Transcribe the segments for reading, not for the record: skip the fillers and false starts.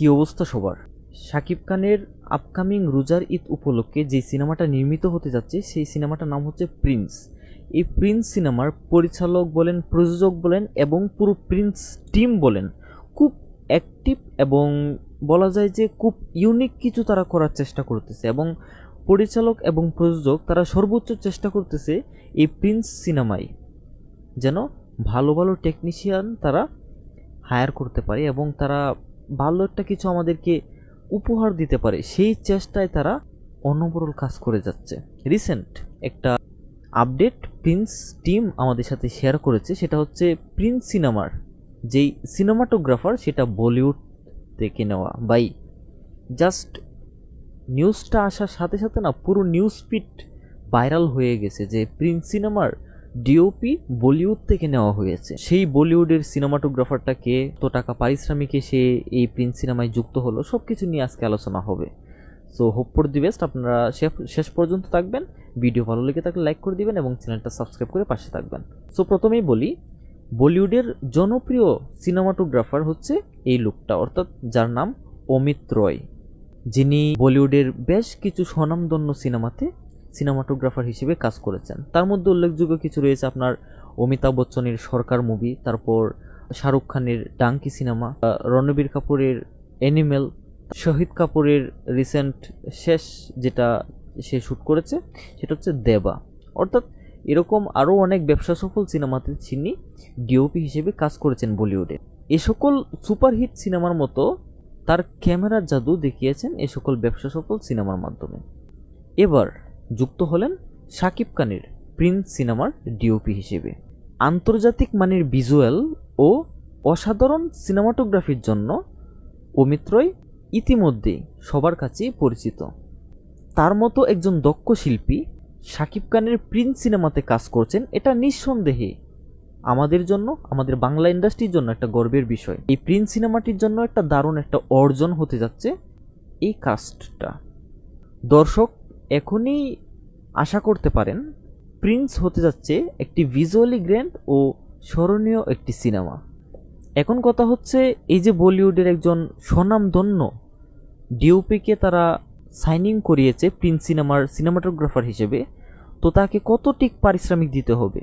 কি অবস্থা সবার? শাকিব খানের আপকামিং রোজার ঈদ উপলক্ষে যে সিনেমাটা নির্মিত হতে যাচ্ছে সেই সিনেমাটার নাম হচ্ছে প্রিন্স। এই প্রিন্স সিনেমার পরিচালক বলেন, প্রযোজক বলেন এবং পুরো প্রিন্স টিম বলেন খুব অ্যাক্টিভ এবং বলা যায় যে খুব ইউনিক কিছু তারা করার চেষ্টা করতেছে, এবং পরিচালক এবং প্রযোজক তারা সর্বোচ্চ চেষ্টা করতেছে এই প্রিন্স সিনেমায় যেন ভালো ভালো টেকনিশিয়ান তারা হায়ার করতে পারে এবং তারা ভালো একটা কিছু আমাদেরকে উপহার দিতে পারে, সেই চেষ্টায় তারা অনবরল কাজ করে যাচ্ছে। রিসেন্ট একটা আপডেট প্রিন্স টিম আমাদের সাথে শেয়ার করেছে, সেটা হচ্ছে প্রিন্স সিনেমার যেই সিনেমাটোগ্রাফার সেটা বলিউড থেকে নেওয়া। বাই জাস্ট নিউজটা আসার সাথে সাথে না পুরো নিউজ ফিড ভাইরাল হয়ে গেছে যে প্রিন্স সিনেমার ডিওপি বলিউড থেকে নেওয়া হয়েছে। সেই বলিউডের সিনেমাটোগ্রাফারটাকে তো টাকা পারিশ্রমিকে সে এই প্রিন্স সিনেমায় যুক্ত হলো, সব কিছু নিয়ে আজকে আলোচনা হবে। So hope for the best, আপনারা শেষ পর্যন্ত থাকবেন। ভিডিও ভালো লেগে থাকলে লাইক করে দিবেন এবং চ্যানেলটা সাবস্ক্রাইব করে পাশে থাকবেন। সো প্রথমেই বলি, বলিউডের জনপ্রিয় সিনেমাটোগ্রাফার হচ্ছে এই লোকটা, অর্থাৎ যার নাম অমিত রয়, যিনি বলিউডের বেশ কিছু স্বনামধন্য সিনেমাতে সিনেমাটোগ্রাফার হিসেবে কাজ করেছেন। তার মধ্যে উল্লেখযোগ্য কিছু রয়েছে আপনার অমিতাভ বচ্চনের সরকার মুভি, তারপর শাহরুখ খানের ডাঙ্কি সিনেমা, রণবীর কাপুরের অ্যানিমেল, শহীদ কাপুরের রিসেন্ট শেষ যেটা সে শ্যুট করেছে সেটা হচ্ছে দেবা। অর্থাৎ এরকম আরও অনেক ব্যবসা সফল সিনেমাতে তিনি ডিওপি হিসেবে কাজ করেছেন বলিউডে। এ সকল সুপারহিট সিনেমার মতো তার ক্যামেরার জাদু দেখিয়েছেন এ সকল ব্যবসা সফল সিনেমার মাধ্যমে। এবার যুক্ত হলেন শাকিব খানের প্রিন্স সিনেমার ডিওপি হিসেবে। আন্তর্জাতিক মানের ভিজুয়াল ও অসাধারণ সিনেমাটোগ্রাফির জন্য অমিত রয় ইতিমধ্যেই সবার কাছেই পরিচিত। তার মতো একজন দক্ষ শিল্পী শাকিব খানের প্রিন্স সিনেমাতে কাজ করছেন, এটা নিঃসন্দেহে আমাদের জন্য, আমাদের বাংলা ইন্ডাস্ট্রির জন্য একটা গর্বের বিষয়। এই প্রিন্স সিনেমাটির জন্য একটা দারুণ একটা অর্জন হতে যাচ্ছে এই কাস্টটা। দর্শক এখনই আশা করতে পারেন প্রিন্স হতে যাচ্ছে একটি ভিজুয়ালি গ্র্যান্ড ও স্মরণীয় একটি সিনেমা। এখন কথা হচ্ছে, এই যে বলিউডের একজন স্বনামধন্য ডিওপিকে তারা সাইনিং করিয়েছে প্রিন্স সিনেমার সিনেমাটোগ্রাফার হিসেবে, তো তাকে কতটিক পারিশ্রমিক দিতে হবে।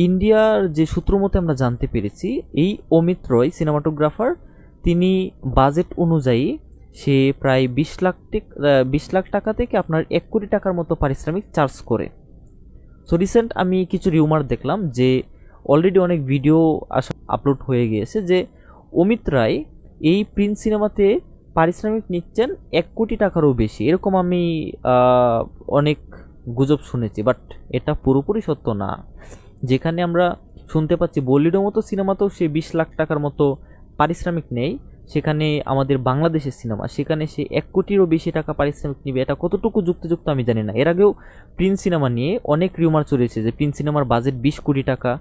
ইন্ডিয়ার যে সূত্র মতে আমরা জানতে পেরেছি, এই অমিত রয় সিনেমাটোগ্রাফার তিনি বাজেট অনুযায়ী সে প্রায় 20 লাখ টাকা থেকে আপনার 1 কোটি টাকার মতো পারিশ্রমিক চার্জ করে। সো রিসেন্ট আমি কিছু রিউমার দেখলাম যে অলরেডি অনেক ভিডিও আপলোড হয়ে গিয়েছে যে অমিত রায় এই প্রিন্স সিনেমাতে পারিশ্রমিক নিচ্ছেন 1 কোটি টাকারও বেশি, এরকম আমি অনেক গুজব শুনেছি, বাট এটা পুরোপুরি সত্য না। যেখানে আমরা শুনতে পাচ্ছি বলিউডের মতো সিনেমাতেও সে 20 লাখ টাকার মতো পারিশ্রমিক নেই, সেখানে আমাদের বাংলাদেশের সিনেমা সেখানে সে 1 কোটিরও বেশি টাকা পারিশ্রমিক নেবে, এটা কতটুকু যুক্তিযুক্ত আমি জানি না। এর আগেও প্রিন্স সিনেমা নিয়ে অনেক রিউমার চলেছে যে প্রিন্স সিনেমার বাজেট 20 কোটি টাকা,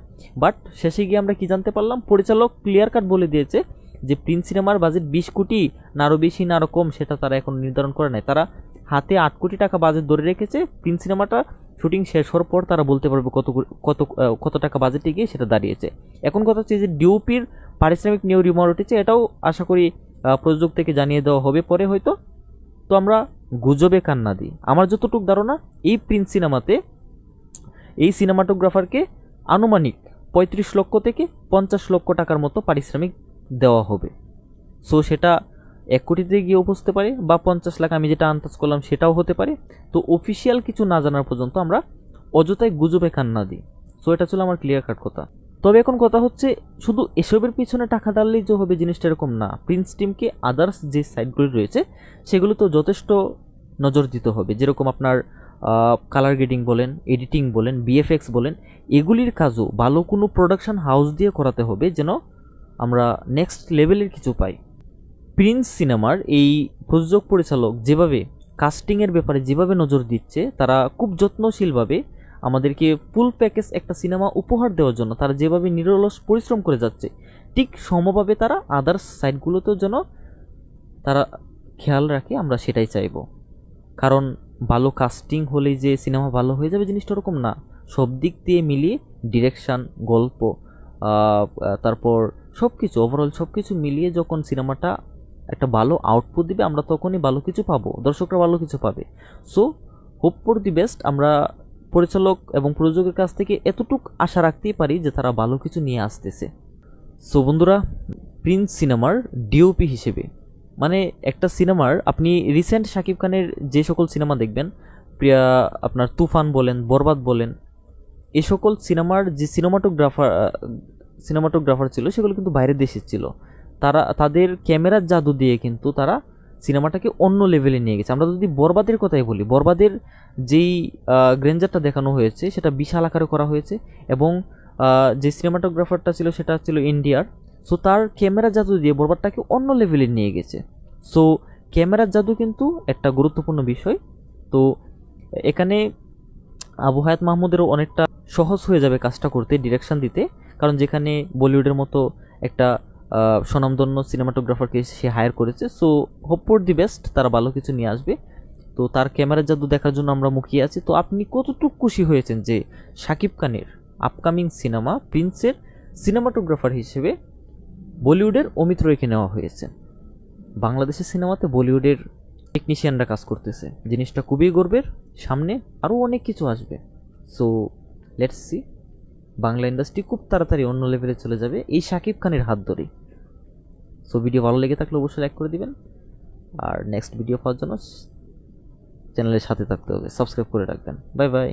বাট শেষে গিয়ে আমরা কি জানতে পারলাম, পরিচালক ক্লিয়ার কাট বলে দিয়েছে যে প্রিন্স সিনেমার বাজেট 20 কোটি, না আরও বেশি না আরও কম, সেটা তারা এখন নির্ধারণ করে নাই। তারা হাতে 8 কোটি টাকা বাজেট ধরে রেখেছে। প্রিন্স সিনেমাটা শুটিং শেষ হওয়ার পর তারা বলতে পারবে কত টাকা বাজেটে গিয়ে সেটা দাঁড়িয়েছে। এখন কথা হচ্ছে যে ডিওপির পারিশ্রমিক নিয়েও রিউমার উঠেছে, এটাও আশা করি প্রযোজক থেকে জানিয়ে দেওয়া হবে পরে হয়তো। তো আমরা গুজবে কান না দিই। আমার যতটুকু ধারণা, এই প্রিন্স সিনেমাতে এই সিনেমাটোগ্রাফারকে আনুমানিক 35 লক্ষ থেকে 50 লক্ষ টাকার মতো পারিশ্রমিক দেওয়া হবে। সো সেটা 1 কোটিতে গিয়েও বসতে পারে বা 50 লাখ, আমি যেটা আন্দাজ করলাম সেটাও হতে পারে। তো অফিসিয়াল কিছু না জানার পর্যন্ত আমরা অযথাই গুজবে কান না দিই। সো এটা ছিল আমার ক্লিয়ার কাট কথা। তবে এখন কথা হচ্ছে, শুধু এসবের পিছনে টাকা ডাললেই যে হবে জিনিসটা এরকম না। প্রিন্স টিমকে আদার্স যে সাইটগুলি রয়েছে সেগুলো তো যথেষ্ট নজর দিতে হবে, যেরকম আপনার কালার গ্রেডিং বলেন, এডিটিং বলেন, বিএফএক্স বলেন, এগুলির কাজও ভালো কোনো প্রোডাকশন হাউস দিয়ে করাতে হবে যেন আমরা নেক্সট লেভেলের কিছু পাই। প্রিন্স সিনেমার এই প্রযোজক পরিচালক যেভাবে কাস্টিংয়ের ব্যাপারে যেভাবে নজর দিচ্ছে, তারা খুব যত্নশীলভাবে আমাদেরকে ফুল প্যাকেজ একটা সিনেমা উপহার দেওয়ার জন্য তারা যেভাবে নিরলস পরিশ্রম করে যাচ্ছে, ঠিক সমভাবে তারা আদার্স সাইটগুলোতেও যেন তারা খেয়াল রাখে, আমরা সেটাই চাইব। কারণ ভালো কাস্টিং হলেই যে সিনেমা ভালো হয়ে যাবে জিনিসটা ওরকম না। সব দিক দিয়ে মিলিয়ে ডিরেকশান, গল্প, তারপর সব কিছু ওভারঅল সব কিছু মিলিয়ে যখন সিনেমাটা একটা ভালো আউটপুট দিবে, আমরা তখনই ভালো কিছু পাবো, দর্শকরা ভালো কিছু পাবে। So hope for the best. আমরা পরিচালক এবং প্রযোজকের কাছ থেকে এতটুক আশা রাখতেই পারি যে তারা ভালো কিছু নিয়ে আসতেছে। সো বন্ধুরা, প্রিন্স সিনেমার ডিওপি হিসেবে, মানে একটা সিনেমার আপনি রিসেন্ট শাকিব খানের যে সকল সিনেমা দেখবেন, প্রিয়া আপনার তুফান বলেন, বরবাদ বলেন, এই সকল সিনেমার যে সিনেমাটোগ্রাফার ছিল সেগুলো কিন্তু বাইরের দেশের ছিল। তারা তাদের ক্যামেরার জাদু দিয়ে কিন্তু তারা সিনেমাটাকে অন্য লেভেলে নিয়ে গেছে। আমরা যদি বরবাদের কথাই বলি, বরবাদের যেই গ্রেঞ্জারটা দেখানো হয়েছে সেটা বিশাল আকারে করা হয়েছে, এবং যে সিনেমাটোগ্রাফারটা ছিল সেটা ছিল ইন্ডিয়ার। সো তার ক্যামেরার জাদু দিয়ে বরবাদটাকে অন্য লেভেলে নিয়ে গেছে। সো ক্যামেরার জাদু কিন্তু একটা গুরুত্বপূর্ণ বিষয়। তো এখানে আবু হায়াত মাহমুদেরও অনেকটা সহজ হয়ে যাবে কাজটা করতে, ডিরেকশন দিতে, কারণ যেখানে বলিউডের মতো একটা স্বনামধন্য সিনেমাটোগ্রাফারকে সে হায়ার করেছে। So hope for the best, তারা ভালো কিছু নিয়ে আসবে। তো তার ক্যামেরার জাদু দেখার জন্য আমরা মুখিয়ে আছি। তো আপনি কতটুকু খুশি হয়েছেন যে শাকিব খানের আপকামিং সিনেমা প্রিন্সের সিনেমাটোগ্রাফার হিসেবে বলিউডের অমিত রয়কে নেওয়া হয়েছে? বাংলাদেশের সিনেমাতে বলিউডের টেকনিশিয়ানরা কাজ করতেছে, জিনিসটা খুবই গর্বের। সামনে আরও অনেক কিছু আসবে। So let's see, Bangla industry খুব তাড়াতাড়ি অন্য লেভেলে চলে যাবে এই শাকিব খানের হাত ধরেই। সো ভিডিও ভালো লেগে থাকলে অবশ্যই লাইক করে দিবেন, আর নেক্সট ভিডিও পাওয়ার জন্য চ্যানেলের সাথে থাকতে হবে, সাবস্ক্রাইব করে রাখবেন। Bye bye.